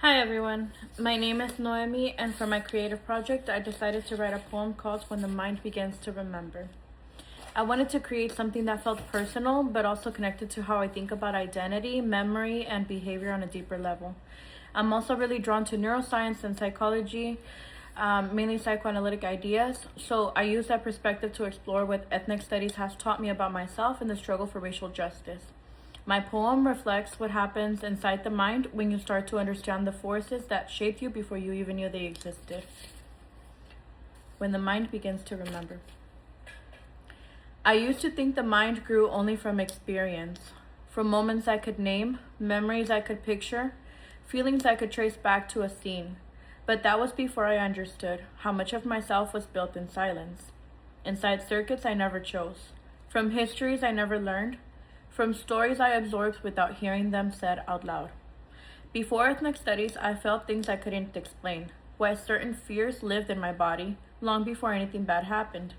Hi everyone, my name is Noemi, and for my creative project, I decided to write a poem called When the Mind Begins to Remember. I wanted to create something that felt personal, but also connected to how I think about identity, memory, and behavior on a deeper level. I'm also really drawn to neuroscience and psychology, mainly psychoanalytic ideas, so I use that perspective to explore what ethnic studies has taught me about myself and the struggle for racial justice. My poem reflects what happens inside the mind when you start to understand the forces that shaped you before you even knew they existed. When the mind begins to remember. I used to think the mind grew only from experience, from moments I could name, memories I could picture, feelings I could trace back to a scene. But that was before I understood how much of myself was built in silence, inside circuits I never chose, from histories I never learned, from stories I absorbed without hearing them said out loud. Before ethnic studies, I felt things I couldn't explain, why certain fears lived in my body long before anything bad happened,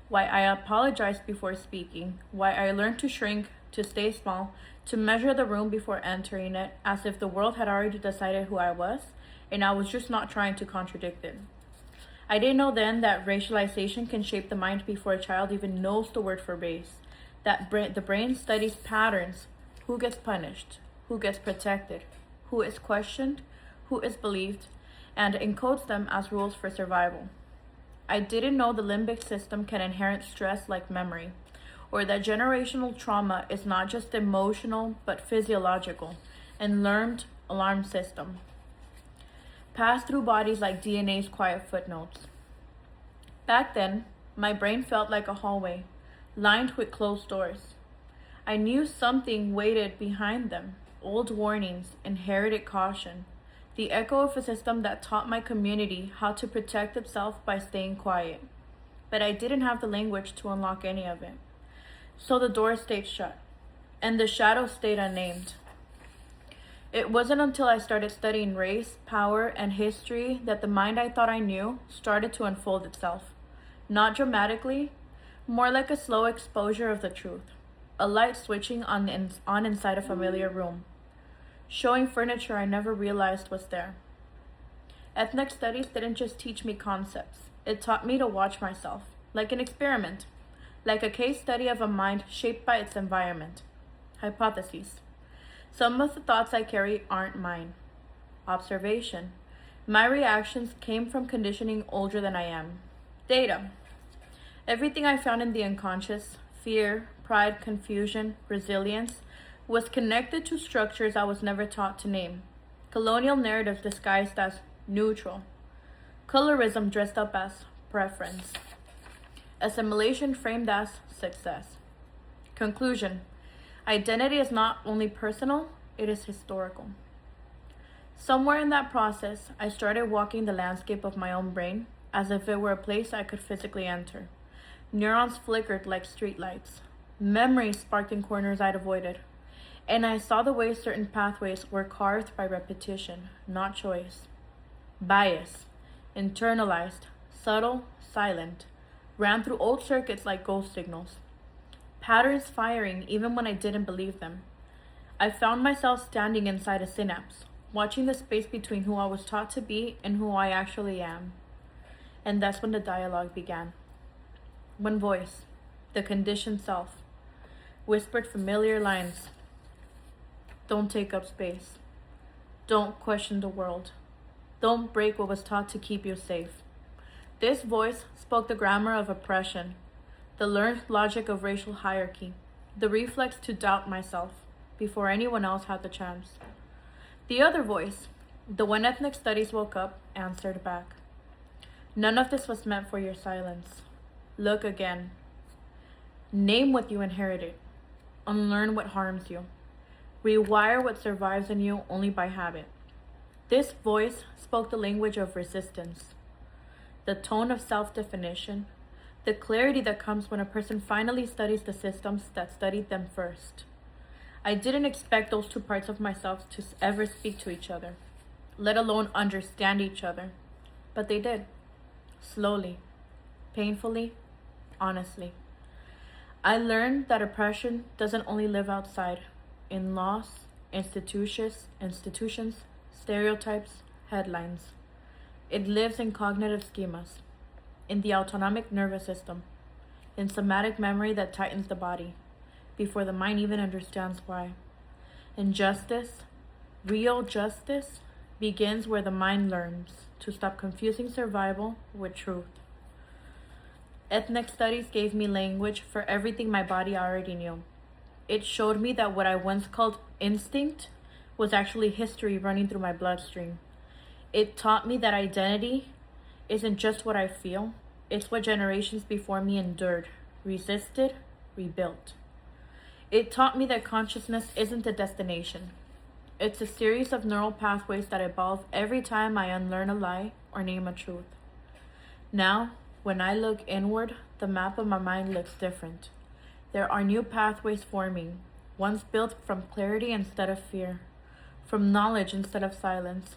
why I apologized before speaking, why I learned to shrink, to stay small, to measure the room before entering it, as if the world had already decided who I was, and I was just not trying to contradict it. I didn't know then that racialization can shape the mind before a child even knows the word for race. That the brain studies patterns, who gets punished, who gets protected, who is questioned, who is believed, and encodes them as rules for survival. I didn't know the limbic system can inherit stress like memory, or that generational trauma is not just emotional but physiological and learned alarm system, passed through bodies like DNA's quiet footnotes. Back then, my brain felt like a hallway, lined with closed doors. I knew something waited behind them, old warnings, inherited caution, the echo of a system that taught my community how to protect itself by staying quiet. But I didn't have the language to unlock any of it. So the door stayed shut, and the shadow stayed unnamed. It wasn't until I started studying race, power, and history that the mind I thought I knew started to unfold itself. Not dramatically, more like a slow exposure of the truth, a light switching on inside a familiar room, showing furniture I never realized was there. Ethnic studies didn't just teach me concepts, it taught me to watch myself, like an experiment, like a case study of a mind shaped by its environment. Hypotheses. Some of the thoughts I carry aren't mine. Observation. My reactions came from conditioning older than I am. Data. Everything I found in the unconscious, fear, pride, confusion, resilience, was connected to structures I was never taught to name. Colonial narratives disguised as neutral. Colorism dressed up as preference. Assimilation framed as success. Conclusion. Identity is not only personal, it is historical. Somewhere in that process, I started walking the landscape of my own brain as if it were a place I could physically enter. Neurons flickered like streetlights. Memories sparked in corners I'd avoided. And I saw the way certain pathways were carved by repetition, not choice. Bias, internalized, subtle, silent, ran through old circuits like ghost signals. Patterns firing even when I didn't believe them. I found myself standing inside a synapse, watching the space between who I was taught to be and who I actually am. And that's when the dialogue began. One voice, the conditioned self, whispered familiar lines. Don't take up space. Don't question the world. Don't break what was taught to keep you safe. This voice spoke the grammar of oppression, the learned logic of racial hierarchy, the reflex to doubt myself before anyone else had the chance. The other voice, the one ethnic studies woke up, answered back. None of this was meant for your silence. Look again. Name what you inherited. Unlearn what harms you. Rewire what survives in you only by habit. This voice spoke the language of resistance, the tone of self-definition, the clarity that comes when a person finally studies the systems that studied them first. I didn't expect those two parts of myself to ever speak to each other, let alone understand each other. But they did. Slowly, painfully, honestly. I learned that oppression doesn't only live outside, in laws, institutions, stereotypes, headlines. It lives in cognitive schemas, in the autonomic nervous system, in somatic memory that tightens the body before the mind even understands why. Injustice, real justice, begins where the mind learns to stop confusing survival with truth. Ethnic studies gave me language for everything my body already knew. It showed me that what I once called instinct was actually history running through my bloodstream. It taught me that identity isn't just what I feel, it's what generations before me endured, resisted, rebuilt. It taught me that consciousness isn't a destination. It's a series of neural pathways that evolve every time I unlearn a lie or name a truth. Now, when I look inward, the map of my mind looks different. There are new pathways forming, ones built from clarity instead of fear, from knowledge instead of silence.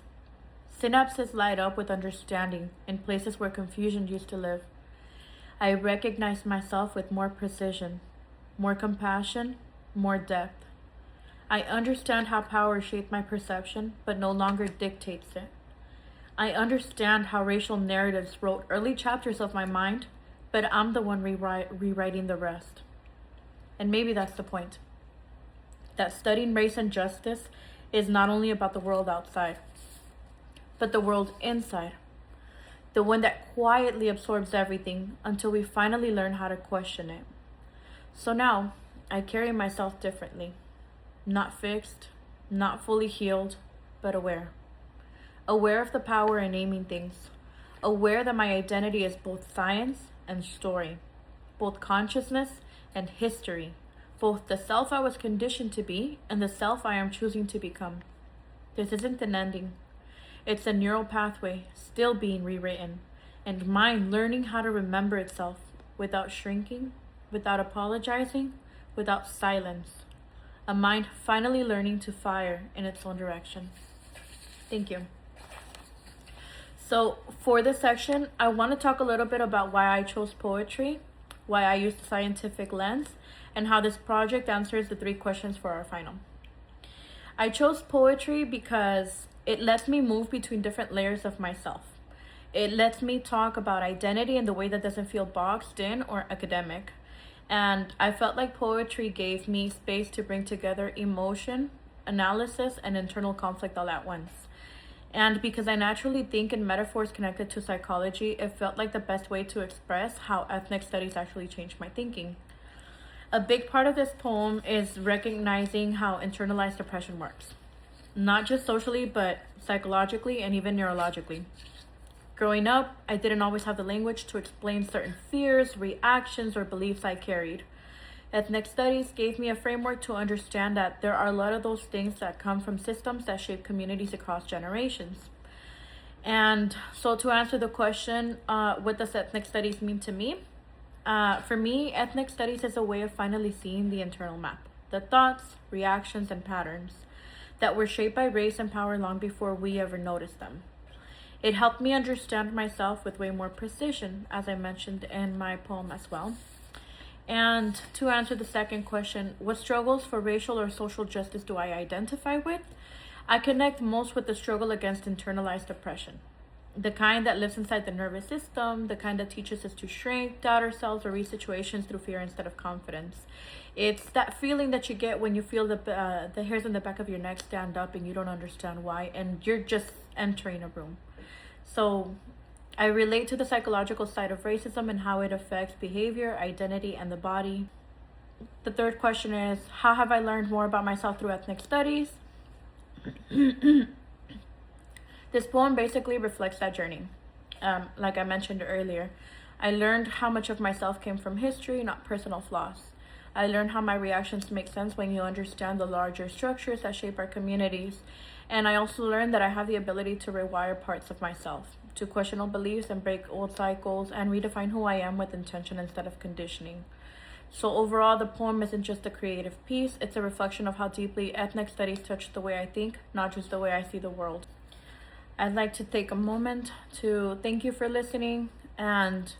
Synapses light up with understanding in places where confusion used to live. I recognize myself with more precision, more compassion, more depth. I understand how power shaped my perception, but no longer dictates it. I understand how racial narratives wrote early chapters of my mind, but I'm the one rewriting the rest. And maybe that's the point. That studying race and justice is not only about the world outside, but the world inside. The one that quietly absorbs everything until we finally learn how to question it. So now, I carry myself differently. Not fixed, not fully healed, but aware. Aware of the power in naming things. Aware that my identity is both science and story. Both consciousness and history. Both the self I was conditioned to be and the self I am choosing to become. This isn't an ending. It's a neural pathway still being rewritten, and mind learning how to remember itself without shrinking, without apologizing, without silence. A mind finally learning to fire in its own direction. Thank you. So for this section, I want to talk a little bit about why I chose poetry, why I used a scientific lens, and how this project answers the 3 questions for our final. I chose poetry because it lets me move between different layers of myself. It lets me talk about identity in the way that doesn't feel boxed in or academic. And I felt like poetry gave me space to bring together emotion, analysis, and internal conflict all at once. And because I naturally think in metaphors connected to psychology, it felt like the best way to express how ethnic studies actually changed my thinking. A big part of this poem is recognizing how internalized oppression works. Not just socially, but psychologically and even neurologically. Growing up, I didn't always have the language to explain certain fears, reactions, or beliefs I carried. Ethnic studies gave me a framework to understand that there are a lot of those things that come from systems that shape communities across generations. And so to answer the question, what does ethnic studies mean to me? For me, ethnic studies is a way of finally seeing the internal map, the thoughts, reactions, and patterns that were shaped by race and power long before we ever noticed them. It helped me understand myself with way more precision, as I mentioned in my poem as well. And to answer the second question, what struggles for racial or social justice do I identify with? I connect most with the struggle against internalized oppression. The kind that lives inside the nervous system, the kind that teaches us to shrink, doubt ourselves, or read situations through fear instead of confidence. It's that feeling that you get when you feel the hairs on the back of your neck stand up and you don't understand why, and you're just entering a room. So I relate to the psychological side of racism and how it affects behavior, identity, and the body. The third question is, how have I learned more about myself through ethnic studies? This poem basically reflects that journey. Like I mentioned earlier, I learned how much of myself came from history, not personal flaws. I learned how my reactions make sense when you understand the larger structures that shape our communities. And I also learned that I have the ability to rewire parts of myself, to question old beliefs and break old cycles and redefine who I am with intention instead of conditioning. So overall, the poem isn't just a creative piece, it's a reflection of how deeply ethnic studies touch the way I think, not just the way I see the world. I'd like to take a moment to thank you for listening, and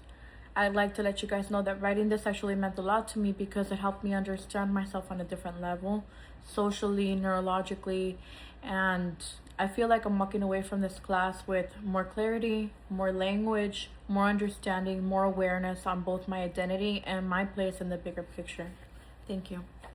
I'd like to let you guys know that writing this actually meant a lot to me because it helped me understand myself on a different level, socially, neurologically, and I feel like I'm walking away from this class with more clarity, more language, more understanding, more awareness on both my identity and my place in the bigger picture. Thank you.